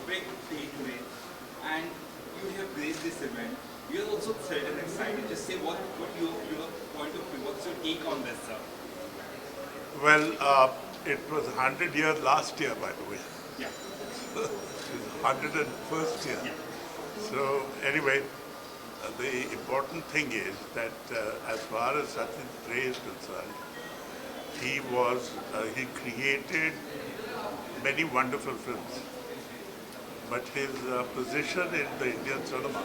big day today, and you have graced this event. You are also thrilled and excited. Just say what your point of view, what's your take on this, sir? Well, it was 100 years last year, by the way. Yeah. It's 101st year. Yeah. So anyway, the important thing is that as far as Satyajit Ray is concerned, he created many wonderful films. But his position in the Indian cinema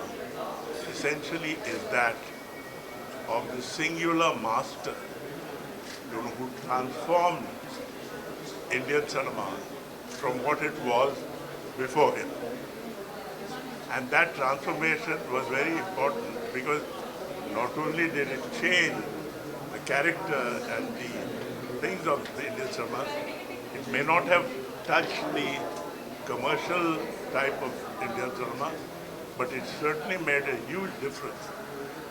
essentially is that of the singular master, who transformed Indian cinema from what it was before him. And that transformation was very important because not only did it change the character and the things of the Indian cinema, it may not have touched the commercial type of Indian cinema, but it certainly made a huge difference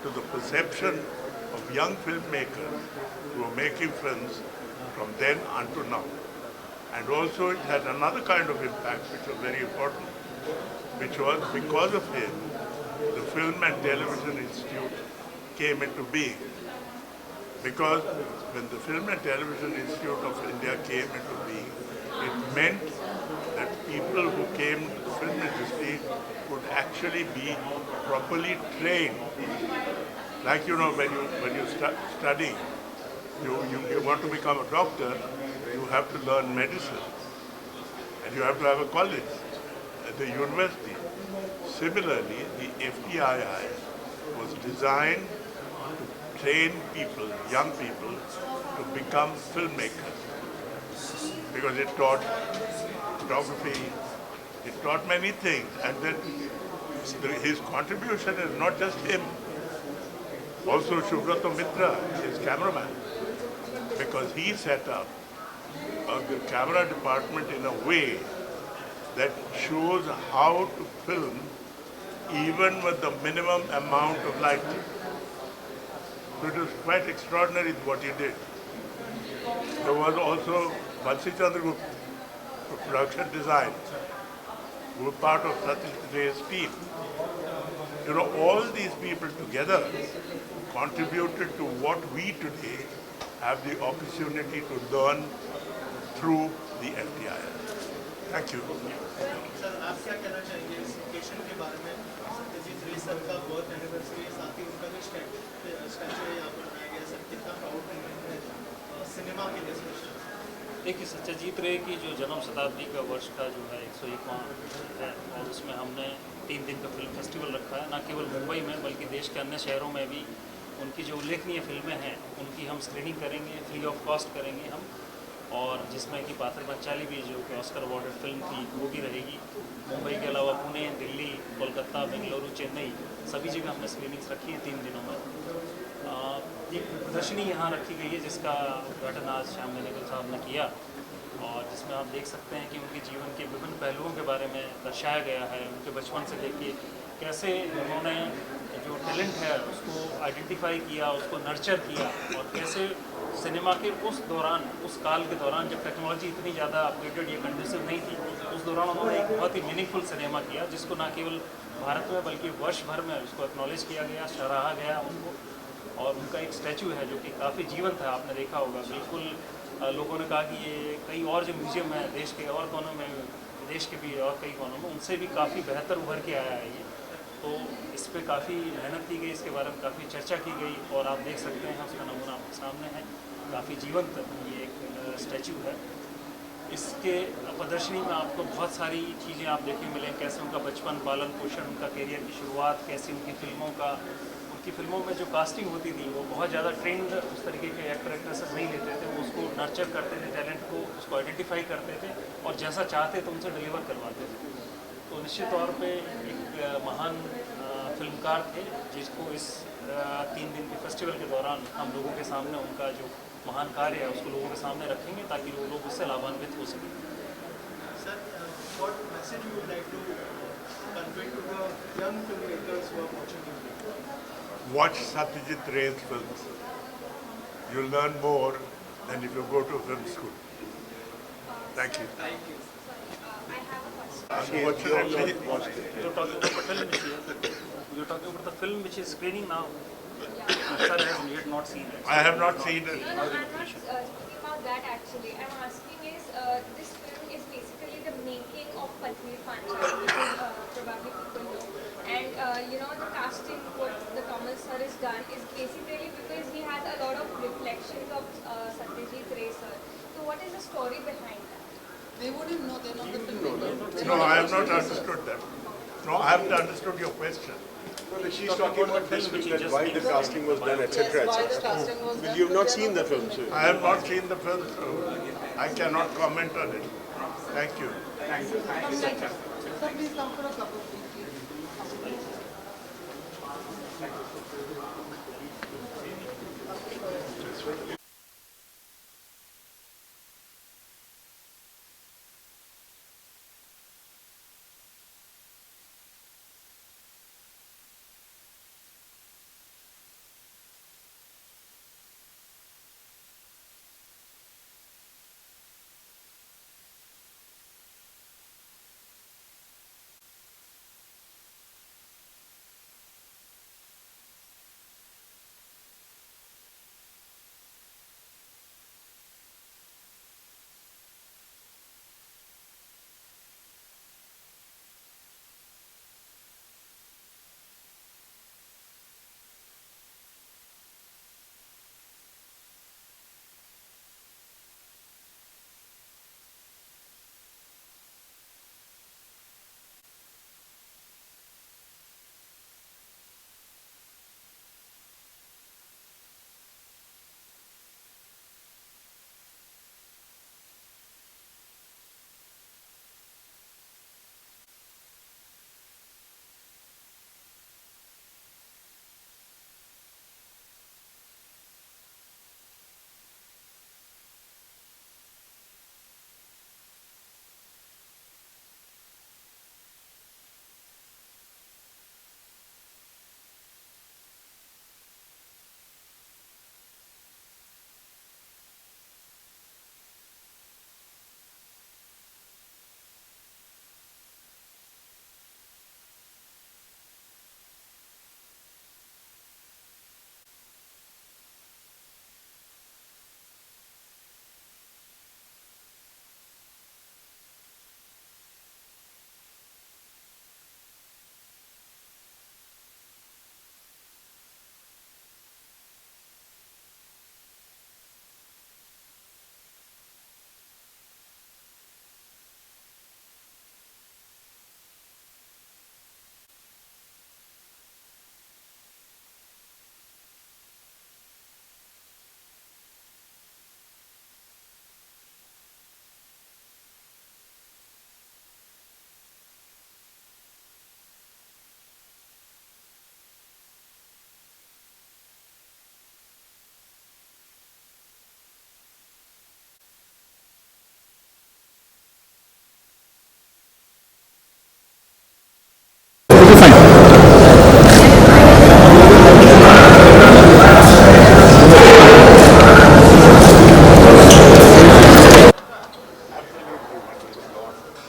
to the perception of young filmmakers who were making films from then until now. And also it had another kind of impact which was very important, which was because of him, the Film and Television Institute came into being. Because when the Film and Television Institute of India came into being, it meant that people who came to the film industry could actually be properly trained. Like, when you study, you want to become a doctor, you have to learn medicine. And you have to have a college at the university. Similarly, the FTII was designed to train people, young people, to become filmmakers. Because it taught photography, it taught many things. And then his contribution is not just him. Also Shuvkant Mitra, his cameraman, because he set up the camera department in a way that shows how to film even with the minimum amount of lighting. So it was quite extraordinary what he did. There was also Bansi Chandragupta for production design, who were part of Satyajit Ray's team. All these people together contributed to what we today have the opportunity to learn through the FTI. Thank you. Sir आप क्या कहना चाहेंगे इस occasion के बारे में? सत्यजीत रे sir का बर्थ एनिवर्सरी है, साथ ही उनका जो स्टैचू है यहाँ पर बनाया गया, सर कितना प्राउड मोमेंट है सिनेमा के लिए स्पेशल? देखिए, सत्यजीत रे की जो जन्म शताब्दी का वर्ष का जो है 101वां है, और उसमें हमने 3 दिन का फिल्म फेस्टिवल रखा है, न केवल मुंबई में बल्कि देश के अन्य शहरों में भी उनकी जो उल्लेखनीय फिल्में हैं उनकी हम स्क्रीनिंग करेंगे, फ्री ऑफ कॉस्ट करेंगे हम, और जिसमें कि पाथर पंचाली भी जो कि ऑस्कर अवार्डेड फिल्म थी वो भी रहेगी। मुंबई के अलावा पुणे, दिल्ली, कोलकाता, बेंगलुरु, चेन्नई सभी जगह हमने स्क्रीनिंग्स रखी हैं 3 दिनों में। एक प्रदर्शनी यहाँ रखी गई है जिसका उद्घाटन आज श्याम बेनेगल साहब ने किया, और जिसमें आप देख सकते हैं कि उनके जीवन के विभिन्न पहलुओं के बारे में दर्शाया गया है। उनके बचपन से लेके कैसे उन्होंने जो टैलेंट है उसको आइडेंटिफाई किया, उसको नर्चर किया, और कैसे सिनेमा के उस दौरान, उस काल के दौरान जब टेक्नोलॉजी इतनी ज़्यादा अपडेटेड या कंड्यूसिव नहीं थी, उस दौरान उन्होंने एक बहुत ही मीनिंगफुल सिनेमा किया जिसको न केवल भारत में बल्कि वर्ष भर में उसको एक्नॉलेज किया गया, सराहा गया उनको। और उनका एक स्टैचू है जो कि काफ़ी जीवंत है, आपने देखा होगा। बिल्कुल लोगों ने कहा कि ये कई और जो म्यूजियम है देश के और कोनों में, देश के भी और कई कोनों में, उनसे भी काफ़ी बेहतर उभर के आया है ये। तो इस पर काफ़ी मेहनत की गई, इसके बारे में काफ़ी चर्चा की गई, और आप देख सकते हैं उसका नमूना आपके सामने है, काफ़ी जीवंत ये एक स्टैचू है। इसके प्रदर्शनी में आपको बहुत सारी चीज़ें आप देखने मिलें, कैसे उनका बचपन, पालन पोषण, उनका करियर की शुरुआत, कैसी उनकी फिल्मों में जो कास्टिंग होती थी वो बहुत ज़्यादा ट्रेंड उस तरीके के एक्टर एक्ट्रेसेस नहीं लेते थे, वो उसको नर्चर करते थे, टैलेंट को उसको आइडेंटिफाई करते थे और जैसा चाहते थे उनसे डिलीवर करवाते थे। तो निश्चित तौर पे एक महान फिल्मकार थे जिसको इस 3 दिन के फेस्टिवल के दौरान हम लोगों के सामने उनका जो महान कार्य है उसको लोगों के सामने रखेंगे ताकि वो लोग उससे लाभान्वित हो सकें। Sir, what message you would like to convey to the young filmmakers who are watching you? Watch Satyajit Ray's films. You'll learn more than if you go to film school. Thank you. Thank you. I have a question. Unfortunately, You're talking about the film which you're talking about the film which is screening now. Sir has yet not seen it. I have not seen it. No, I'm not speaking about that actually. I'm asking is this film is basically the making of Patni Panchali, which is probably people know. And the casting, what the Kamal sir has done is basically because he has a lot of reflections of Satyajit Ray sir. So what is the story behind that? They wouldn't know, they're not the filmmakers. No, I have not understood that. No, I haven't understood your question. No, she's talking about this film, that why the casting was done, Yes, etc. why the etc. casting was done. You've not seen the film, so I have not seen the film, so I cannot comment on it. Thank you. Sir, please come for a cup of tea, please.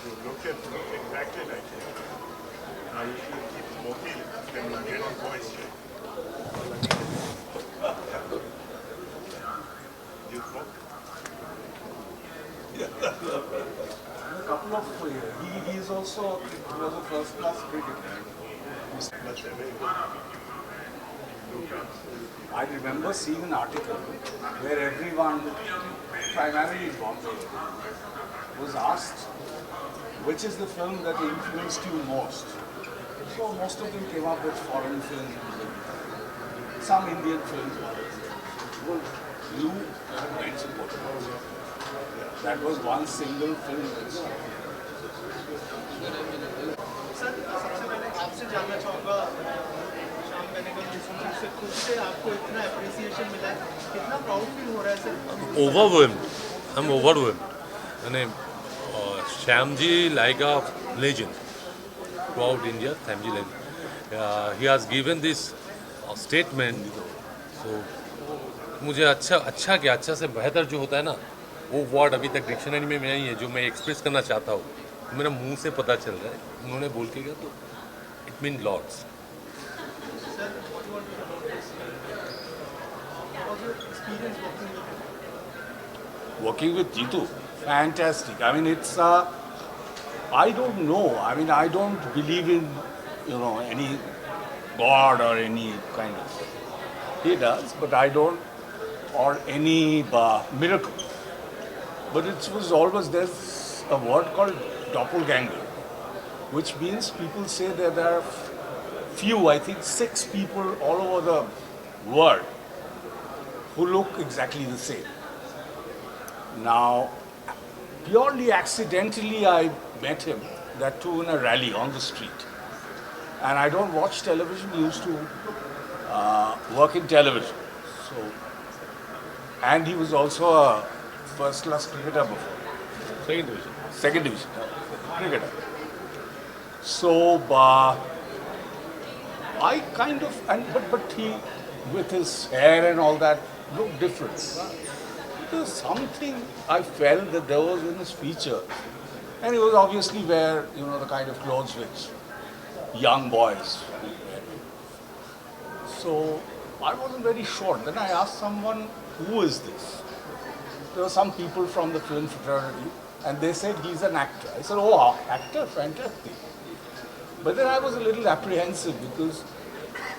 You look exactly like it. Now you should keep smoking, then you'll get a voice check. You smoke? Couple of he is also he was a first class cricketer. That's very good. I remember seeing an article where everyone, primarily in Bombay, was asked which is the film that influenced you most. So most of them came up with foreign films, some Indian films. You have made support. That was one single film. Sir सबसे पहले आपसे जानना चाहूँगा शाम मैंने कहा से खुद से आपको इतना अप्रिसिएशन मिला है कितना प्राउड फील हो रहा है sir Overwhelmed. I'm overwhelmed. And Shyamji, like a legend throughout India, Shyamji legend. He has given this statement. So मुझे अच्छा से बेहतर जो होता है ना वो वर्ड अभी तक डिक्शनरी में नहीं है जो मैं एक्सप्रेस करना चाहता हूँ मेरा मुंह से पता चल रहा है, उन्होंने बोल के गया तो it mean lords. Sir, what you want to know is, what was your experience working with him? Working with Jitu, fantastic. I mean, it's I don't know. I mean, I don't believe in, any God or any kind of. He does, but I don't, or any miracle. But it was always, there's a word called doppelganger, which means people say that there are few, I think 6 people all over the world who look exactly the same. Now, purely accidentally, I met him, that too in a rally on the street. And I don't watch television, he used to work in television. So, and he was also a first-class cricketer before. Second division. Second division cricketer. So, I kind of, but he, with his hair and all that, looked different. There's something I felt that there was in his features. And he was obviously wear, the kind of clothes which young boys wear. So I wasn't very sure. Then I asked someone, who is this? There were some people from the film fraternity and they said he's an actor. I said, oh, actor, fantastic. But then I was a little apprehensive because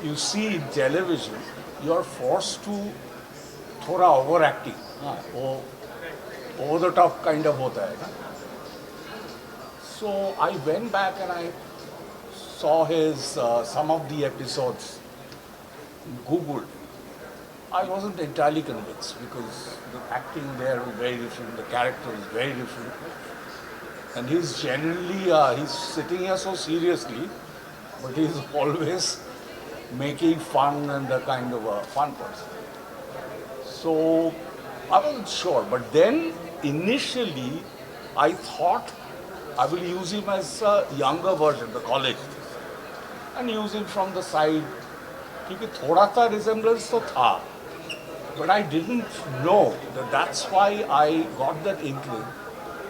you see in television, you're forced to थोड़ा overacting, वो over the top kind of होता है ना. So I went back and I saw his some of the episodes, Googled. I wasn't entirely convinced because the acting there was very different, the character was very different. And he's generally, he's sitting here so seriously, but he's always making fun and a kind of a fun person. So I wasn't sure, but then initially I thought I will use him as a younger version, the college, and use him from the side. क्योंकि थोड़ा सा resemblance तो था, but I didn't know that that's why I got that inkling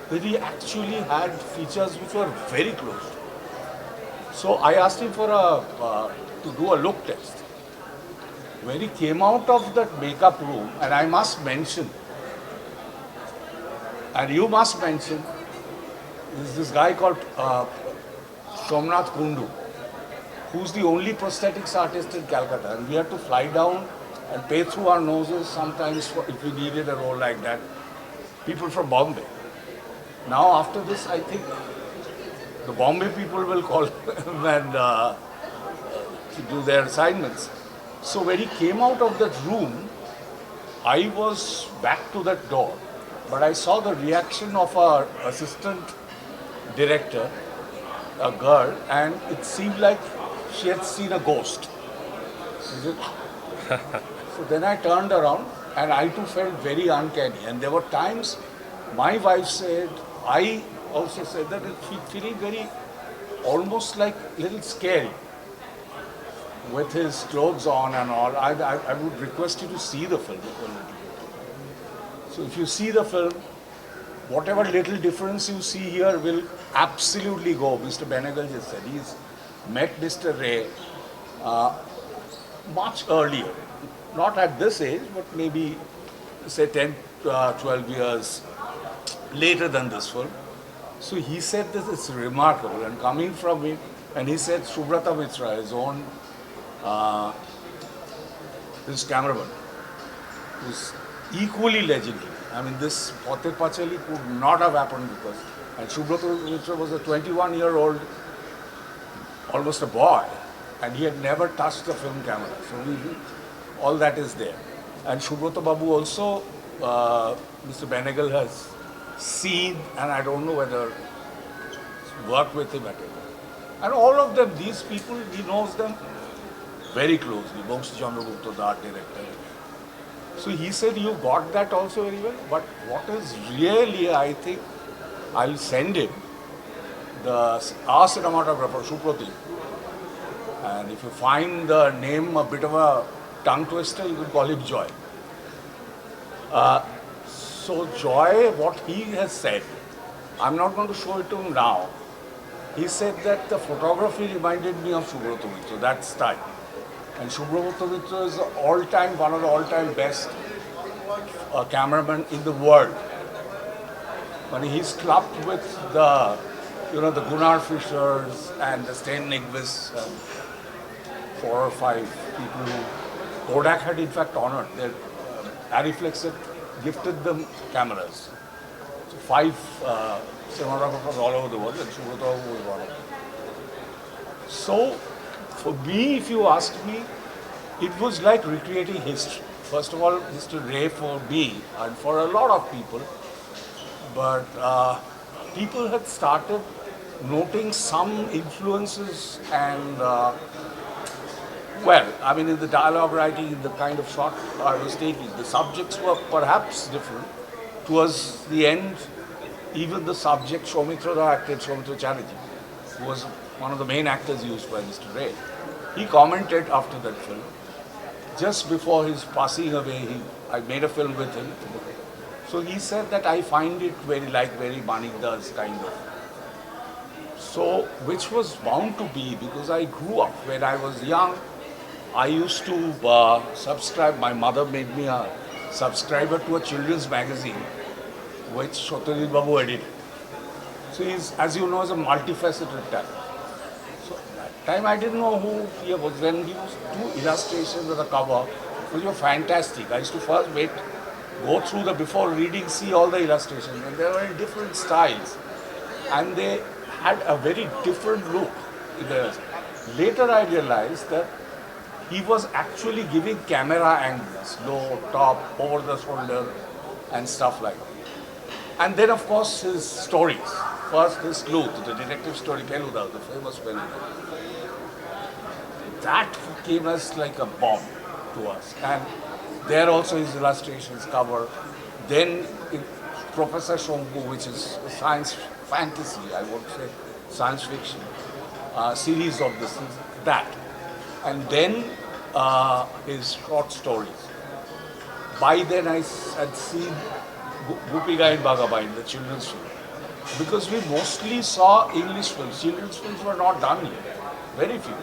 that he actually had features which were very close. So I asked him for to do a look test. When he came out of that makeup room, and I must mention, and you must mention, is this guy called Somnath Kundu, who's the only prosthetics artist in Calcutta, and we had to fly down and pay through our noses sometimes if we needed a role like that. People from Bombay. Now after this, I think the Bombay people will call him and to do their assignments. So when he came out of that room, I was back to that door, but I saw the reaction of our assistant director, a girl, and it seemed like she had seen a ghost. So then I turned around and I too felt very uncanny. And there were times my wife said, I also said that it's feeling very, almost like a little scary with his clothes on and all. I would request you to see the film a little bit. So if you see the film, whatever little difference you see here will absolutely go. Mr. Benegal just said he's met Mr. Ray much earlier. Not at this age, but maybe say 10, 12 years later than this film. So he said this is remarkable, and coming from him, and he said Subrata Mitra, his own, his cameraman, was equally legendary. I mean, this Pote Pachali could not have happened because, and Subrata Mitra was a 21-year-old, almost a boy, and he had never touched a film camera. So all that is there. And Subrata Babu also, Mr. Benegal has seen, and I don't know whether worked with him at all. And all of them, these people, he knows them very closely. Vamsi Chandragupta, the art director. So he said, you got that also very well. But what is really, I think, I'll send him our cinematographer, Suprati. And if you find the name a bit of a tongue twister, you could call him Joy. So Joy, what he has said I'm not going to show it to him now. He said that the photography reminded me of Subrata Mitra, that style. And Subrata Mitra is one of the all-time best cameramen in the world. But he's clubbed with the Gunnar Fishers and the Sten Nykvist, 4 or 5 people who Kodak had in fact honored. Ariflex had gifted them cameras. So 5 cinematographers all over the world, and Subrata was one of them. So, for me, if you ask me, it was like recreating history. First of all, Mr. Ray for me and for a lot of people, but people had started noting some influences and, in the dialogue writing, in the kind of shot I was taking, the subjects were perhaps different. Towards the end, even the subject, Soumitra acted, Soumitra Chatterjee, who was one of the main actors used by Mr. Ray, he commented after that film, just before his passing away, I made a film with him. So he said that I find it very Manikda's kind of. So, which was bound to be, because I grew up when I was young. I used to subscribe, my mother made me a subscriber to a children's magazine, which Satyajit Babu edited. So he's, as you know, is a multifaceted talent. So that time I didn't know who he was. When he was 2 illustrations on the cover, which were fantastic. I used to first go through before reading, see all the illustrations, and they were in different styles. And they had a very different look. Later I realized that he was actually giving camera angles, low, top, over the shoulder, and stuff like that. And then, of course, his stories. First, his Sleuth, the detective story, Feluda, the famous Feluda. That came as like a bomb to us. And there also his illustrations cover. Then Professor Shonku, which is science fantasy, I won't say science fiction, series of this, that. And then his short stories. By then I had seen Gopiga in Bhagabai, the children's film. Because we mostly saw English films. Children's films were not done here. Very few.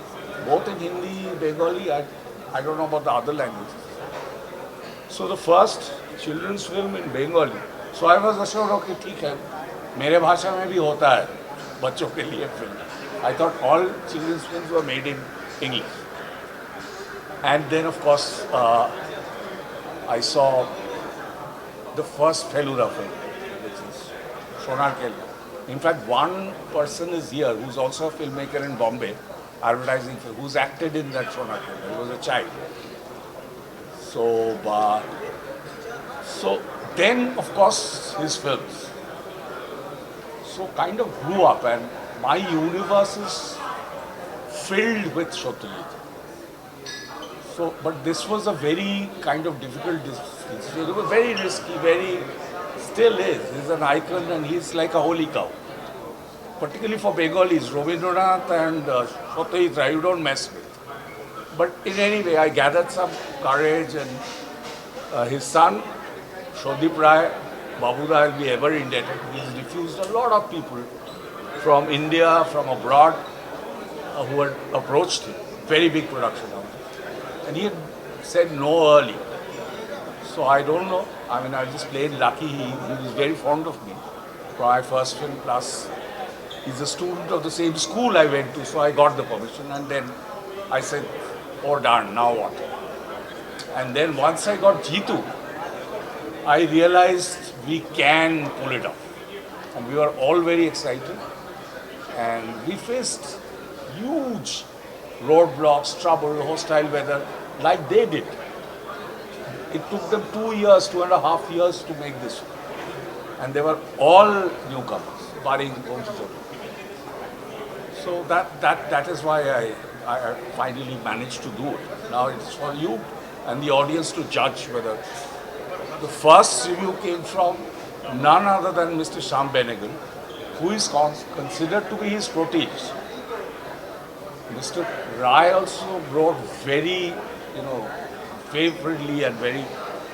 Both in Hindi, Bengali, I don't know about the other languages. So the first children's film in Bengali. So I was assured, okay, ठीक है, मेरे भाषा में भी होता है बच्चों के लिए film. I thought all children's films were made in English. And then, of course, I saw the first Feluda film, which is Sonar Kelly. In fact, one person is here who's also a filmmaker in Bombay, advertising film, who's acted in that Sonar Kelly. He was a child. So then, of course, his films. So kind of grew up, and my universe is filled with Satyajit. So, but this was a very kind of difficult decision. It was very risky, still is. He's an icon and he's like a holy cow. Particularly for Bengalis, Rabindranath and Satyajit you don't mess with. But in any way, I gathered some courage, and his son, Shudh Rai, Babuda will be ever indebted. He's refused a lot of people from India, from abroad, who had approached him. Very big production house. And he had said no early. So I don't know. I mean, I just played lucky. He was very fond of me. For my first film, plus he's a student of the same school I went to, so I got the permission. And then I said, oh darn, now what? And then once I got Jeetu, I realized we can pull it off. And we were all very excited. And we faced huge roadblocks, trouble, hostile weather, like they did. It took them 2.5 years to make this film. And they were all newcomers, barring Gautam. So that is why I finally managed to do it. Now it's for you and the audience to judge whether. The first review came from none other than Mr. Shyam Benegal, who is considered to be his protege. Mr. Rai also wrote very, favorably and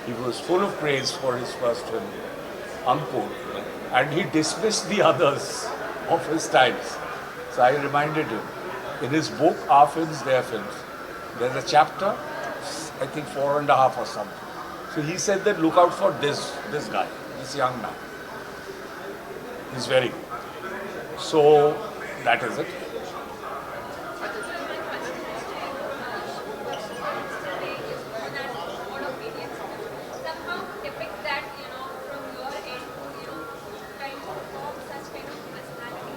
he was full of praise for his first film. Ankur, and he dismissed the others of his times. So I reminded him. In his book, Our Films, Their Films, there's a chapter, I think 4.5 or something. So he said that look out for this guy, this young man. He's very good. So that is it. Somehow depict that, from your end to, trying to form such kind of personality.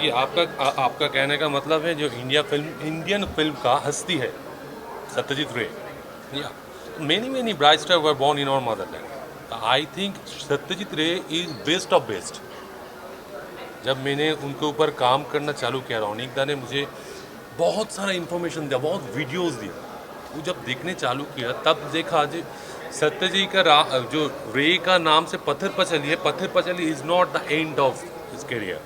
ये आपका कहने का मतलब है जो Indian film का हस्ती है सत्यजीत रे, या many bright stars were born in our motherland. I think Satyajit रे is बेस्ट ऑफ बेस्ट. जब मैंने उनके ऊपर काम करना चालू किया, रौनिक दा ने मुझे बहुत सारा इन्फॉर्मेशन दिया, बहुत वीडियोस दिया. वो जब देखने चालू किया तब देखा जो सत्यजीत का जो रे का नाम से पत्थर पचली है, पत्थर पचली is not the end of his career,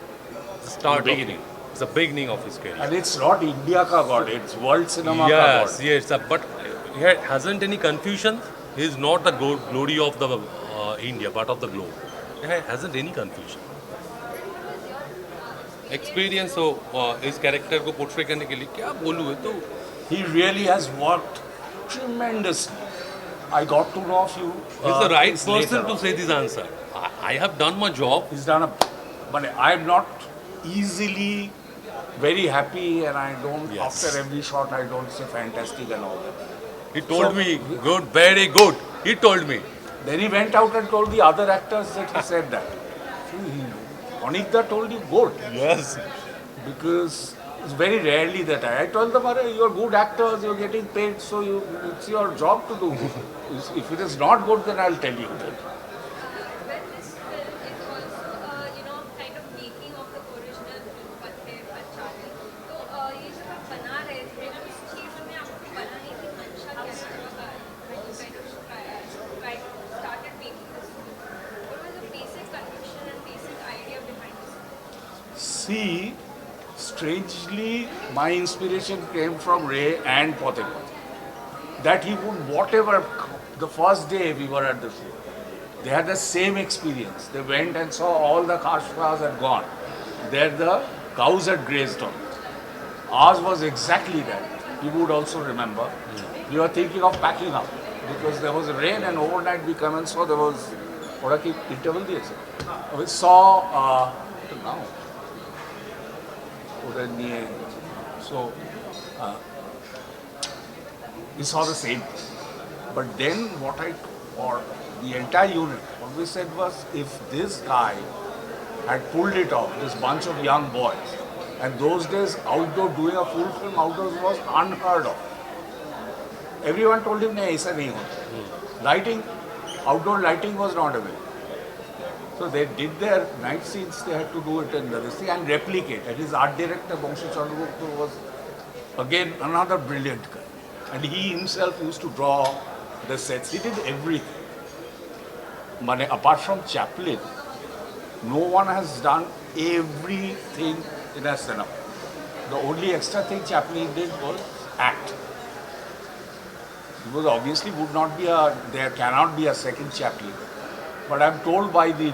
start beginning. It's the beginning of his career. And it's not India ka god, it's world cinema ka god. Yes, but he hasn't any confusion. He is not the glory of the India, but of the globe. He hasn't any confusion. Experience हो इस character को portray करने के लिए क्या बोलूँ है तो. He really has worked tremendously. I got to know a few. He's the right things person later to say this answer. I have done my job. He's done but I'm not easily very happy, and I don't, Yes. after every shot, I don't say fantastic and all that. He told me good, very good. He told me. Then he went out and told the other actors that he said that. Anikta told you good. Yes. Because it's very rarely that I told them, you're good actors, you're getting paid, so it's your job to do. If it is not good, then I'll tell you that. When this film is also, kind of making of the original film Pather Pachali, तो ये जब आप बना रहे थे, उस चीज़ में आपको बनाने की मंशा क्या था? When you kind of started making this film, what was the basic conviction and basic idea behind this? See, strangely, my inspiration came from Ray and Pather. That he would, whatever, the first day we were at the show, they had the same experience. They went and saw all the kashkas had gone. There the cows had grazed on. Ours was exactly that. You would also remember. We were thinking of packing up because there was rain, and overnight we come and saw there was interval. We saw now. So we saw the same thing. But then or the entire unit, what we said was, if this guy had pulled it off, this bunch of young boys, and those days outdoor, doing a full film outdoors was unheard of. Everyone told him, nahi, aisa nahi hota. Lighting, outdoor lighting was not available. So they did their night scenes, they had to do it in the thing and replicate. And his art director, Bangshi Chandragupta, was again another brilliant guy. And he himself used to draw the sets. He did everything. Apart from Chaplin, no one has done everything in a cinema. The only extra thing Chaplin did was act. Because obviously there cannot be a second Chaplin. But I'm told by the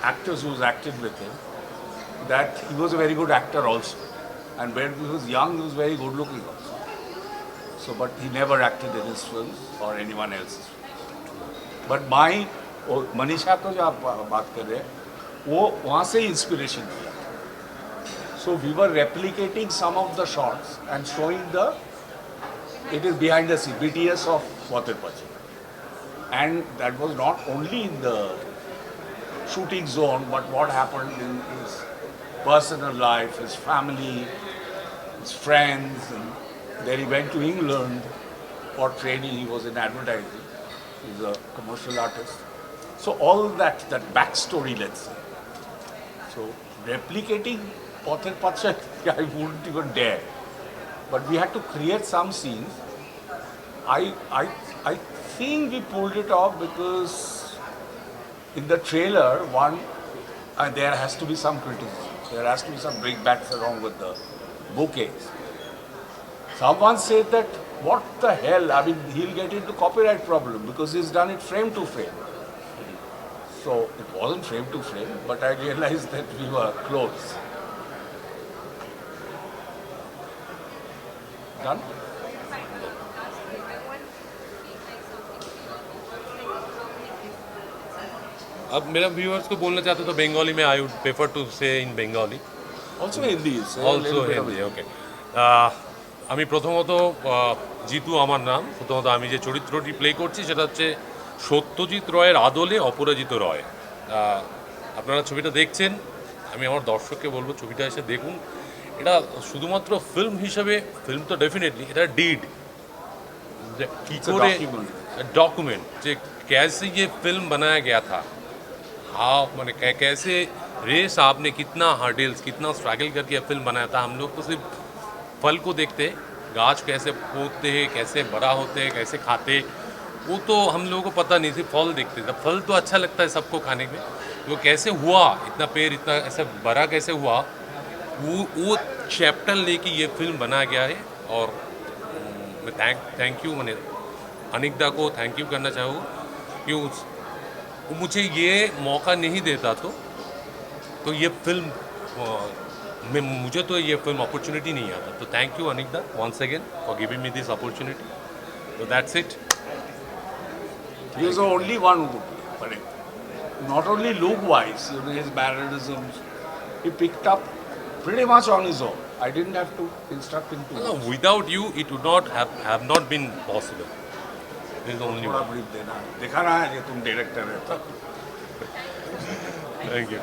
actors who's acted with him that he was a very good actor also. And when he was young, he was very good looking also. So, but he never acted in his films or anyone else's films. But my Manisha को जो आप बात कर रहे हैं, वो वहाँ से इंस्पिरेशन दिया. So we were replicating some of the shots and showing it is behind the scene, BTS of Pather Pachali. And that was not only in the shooting zone, but what happened in his personal life, his family, his friends. And then he went to England for training. He was in advertising. He's a commercial artist. So all that backstory, let's say. So replicating Pather Pachali, I wouldn't even dare. But we had to create some scenes. I think we pulled it off because in the trailer, there has to be some criticism. There has to be some breakbacks along with the bouquets. Someone said that, what the hell, I mean, he'll get into copyright problem because he's done it frame to frame. So it wasn't frame to frame, but I realized that we were close. Done? अब मेरा viewers को बोलना चाहते तो बंगाली में I would prefer to say in Bengali Also Hindi. Say a also little bit of Hindi okay আমি প্রথমত জিতু আমার নাম প্রথমত আমি যে চরিত্রটি প্লে করছি সেটা হচ্ছে সত্যজিৎ রায়ের আদলে অপরাজিত রয়। আপনারা ছবিটা দেখছেন, আমি আমার দর্শককে বলবো ছবিটা এসে দেখুন। এটা শুধুমাত্র ফিল্ম হিসেবে, ফিল্ম তো ডেফিনেটলি, এটা ডিড কি করে डॉक्यूमेंट যে कैसे ये फिल्म बनाया गया था। हाँ मैंने कैसे रे साहब ने कितना हर्डल्स, कितना स्ट्रगल करके ये फिल्म बनाया था। हम लोग तो सिर्फ फल को देखते, गाछ कैसे पोतते हैं, कैसे बड़ा होते हैं, कैसे खाते, वो तो हम लोगों को पता नहीं, सिर्फ फल देखते थे। फल तो अच्छा लगता है सबको खाने में, वो कैसे हुआ, इतना पेड़ इतना ऐसा बड़ा कैसे हुआ, वो चैप्टर लेके ये फिल्म बनाया गया है। और मैं थैंक यू मैंने अनिकदा को थैंक यू करना चाहूँगा कि मुझे ये मौका नहीं देता तो ये फिल्म मुझे तो ये फिल्म अपॉर्चुनिटी नहीं आता। तो thank you Anikda once again for giving me this opportunity. So that's it. He was the only one who could, not only look-wise, his mannerisms, he picked up pretty much on his own. I didn't have to instruct him to. No, without you, it would not have not been possible. This is the only थोड़ा one. brief देना, देखा ना है कि तुम director है तब। Thank you.